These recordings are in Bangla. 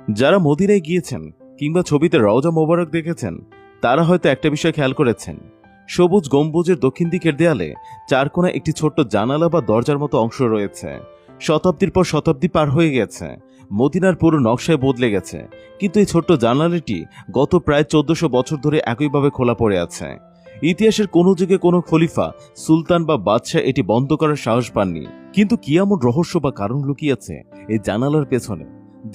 যারা মদিনায় গিয়েছেন কিংবা ছবিতে রওজা মোবারক দেখেছেন তারা হয়তো একটা বিষয় খেয়াল করেছেন, সবুজ গম্বুজের দক্ষিণ দিকের দেয়ালে চারকোনায় একটি ছোট্ট জানালা বা দরজার মতো অংশ রয়েছে। শতাব্দীর পর শতাব্দী পার হয়ে গেছে, মদিনার পুরো নকশায় বদলে গেছে, কিন্তু এই ছোট্ট জানালাটি গত প্রায় 1400 বছর ধরে একইভাবে খোলা পড়ে আছে। ইতিহাসের কোনো যুগে কোনো খলিফা, সুলতান বা বাদশাহ এটি বন্ধ করার সাহস পাননি। কিন্তু কি এমন রহস্য বা কারণ লুকিয়েছে এই জানালার পেছনে,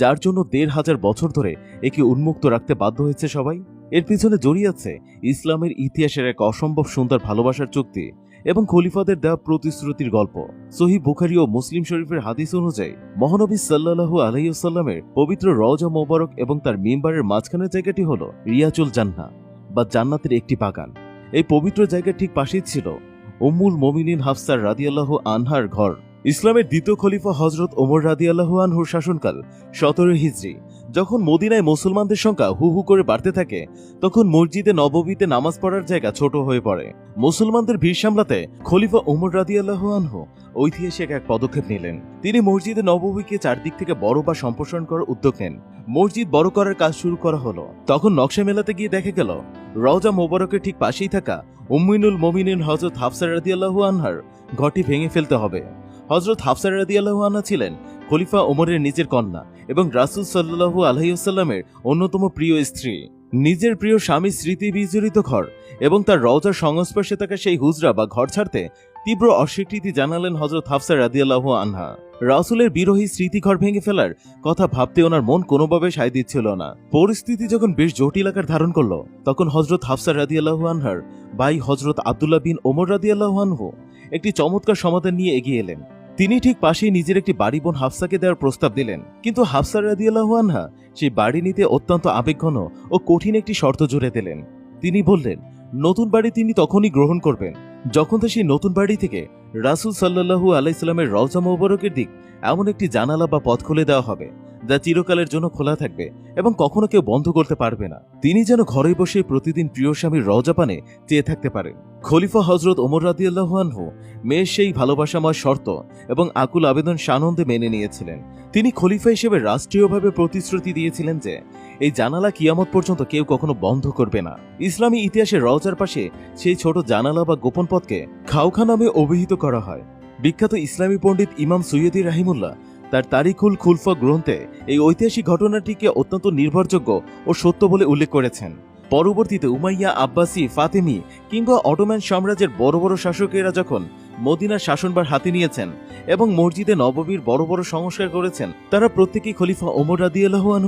যার জন্য 1500 বছর ধরে একে উন্মুক্ত রাখতে বাধ্য হয়েছে সবাই? এর পিছনে জড়িয়ে আছে ইসলামের ইতিহাসের এক অসম্ভব সুন্দর ভালোবাসার চুক্তি এবং খলিফাদের দেওয়া প্রতিশ্রুতির গল্প। সহিহ বুখারী ও মুসলিম শরীফের হাদিস অনুযায়ী মহানবী সাল্লাল্লাহু আলাইহি ওয়াসাল্লামের পবিত্র রওজা মোবারক এবং তার মিম্বারের মাঝখানের জায়গাটি হলো রিয়াজুল জান্নাহ বা জান্নাতের একটি বাগান। এই পবিত্র জায়গার ঠিক পাশেই ছিল উম্মুল মুমিনিন হাফসা রাদিয়াল্লাহু আনহার ঘর। ইসলামের দ্বিতীয় খলিফা হযরত ওমর রাদিয়াল্লাহু আনহুর শাসনকাল 17 হিজরি। যখন মদিনায় মুসলমানদের সংখ্যা হু হু করে বাড়তে থাকে, তখন মসজিদে নববীতে নামাজ পড়ার জায়গা ছোট হয়ে পড়ে। মুসলমানদের ভিড় সামলাতে খলিফা ওমর রাদিয়াল্লাহু আনহু ঐতিহাসিক এক পদক্ষেপ নিলেন। তিনি মসজিদে নববীকে চারদিক থেকে বড় বা সম্প্রসারণ করার উদ্যোগ নেন। মসজিদ বড় করার কাজ শুরু করা হলো। তখন নকশা মেলাতে গিয়ে দেখা গেল রওজা মোবারকের ঠিক পাশেই থাকা উম্মুল মুমিনিন হযরত হাফসা রাদিয়াল্লাহু আনহার ঘরটি ভেঙে ফেলতে হবে। হযরত হাফসা রাদিয়াল্লাহু আনহা ছিলেন খলিফা ওমরের নিজের কন্যা এবং রাসূল সাল্লাল্লাহু আলাইহি ওয়াসাল্লামের অন্যতম প্রিয় স্ত্রী। নিজের প্রিয় স্বামীর স্মৃতি বিজড়িত ঘর এবং তার রওজার সংস্পর্শে থাকা সেই হুজরা বা ঘর ছাড়তে তীব্র অস্বীকৃতি জানালেন হযরত হাফসা রাদিয়াল্লাহু আনহা। রাসূলের বিরোহী স্মৃতিঘর ভেঙে ফেলার কথা ভাবতে ওনার মন কোনোভাবে সায় দিচ্ছিল না। পরিস্থিতি যখন বেশ জটিল আকার ধারণ করলো, তখন হযরত হাফসা রাদিয়াল্লাহু আনহার ভাই হযরত আব্দুল্লাহ বিন ওমর রাদিয়াল্লাহু আনহু একটি চমৎকার সমাধান নিয়ে এগিয়ে এলেন। তিনি ঠিক পাশেই নিজের একটি বাড়ি বোন হাফসাকে দেওয়ার প্রস্তাব দিলেন। কিন্তু হাফসা রাদিয়াল্লাহু আনহা সেই বাড়ি নিতে অত্যন্ত আবেগঘন ও কঠিন একটি শর্ত জুড়ে দিলেন। তিনি বললেন, নতুন বাড়ি তিনি তখনই গ্রহণ করবেন যখন তা সেই নতুন বাড়ি থেকে রাসূল সাল্লাল্লাহু আলাইহি সাল্লামের রওজা মোবারকের দিক এমন একটি জানালা বা পথ খুলে দেওয়া হবে যা চিরকালের জন্য খোলা থাকবে এবং কখনো কেউ বন্ধ করতে পারবে না। তিনি যেন ঘরে বসে প্রতিদিন প্রিয় স্বামীর রওজা পানে চেয়ে থাকতে পারেন। খলিফা হযরত ওমর রাদিয়াল্লাহু আনহু মেয়ের সেই ভালোবাসাময় শর্ত এবং আকুল আবেদন সানন্দে মেনে নিয়েছিলেন। তিনি খলিফা হিসেবে রাষ্ট্রীয়ভাবে প্রতিশ্রুতি দিয়েছিলেন যে এই জানালা কিয়ামত পর্যন্ত কেউ কখনো বন্ধ করবে না। ইসলামী ইতিহাসে রওজার পাশে সেই ছোট জানালা বা গোপন পথকে খাওখা নামে অভিহিত করা হয়। বিখ্যাত ইসলামী পণ্ডিত ইমাম সৈয়দী রাহিমুল্লাহ তার তারিখুল খুলফা গ্রন্থে এই ঐতিহাসিক ঘটনাটিকে অত্যন্ত নির্ভরযোগ্য ও সত্য বলে উল্লেখ করেছেন। পরবর্তীতে উমাইয়া, আব্বাসি, ফাতেমি কিংবা অটোম্যান সাম্রাজ্যের বড় বড় শাসকেরা যখন মদিনার শাসনভার হাতে নিয়েছেন এবং মসজিদে নববীর বড় বড় সংস্কার করেছেন, তারা প্রত্যেকেই খলিফা ওমর রাদিয়াল্লাহু আনহু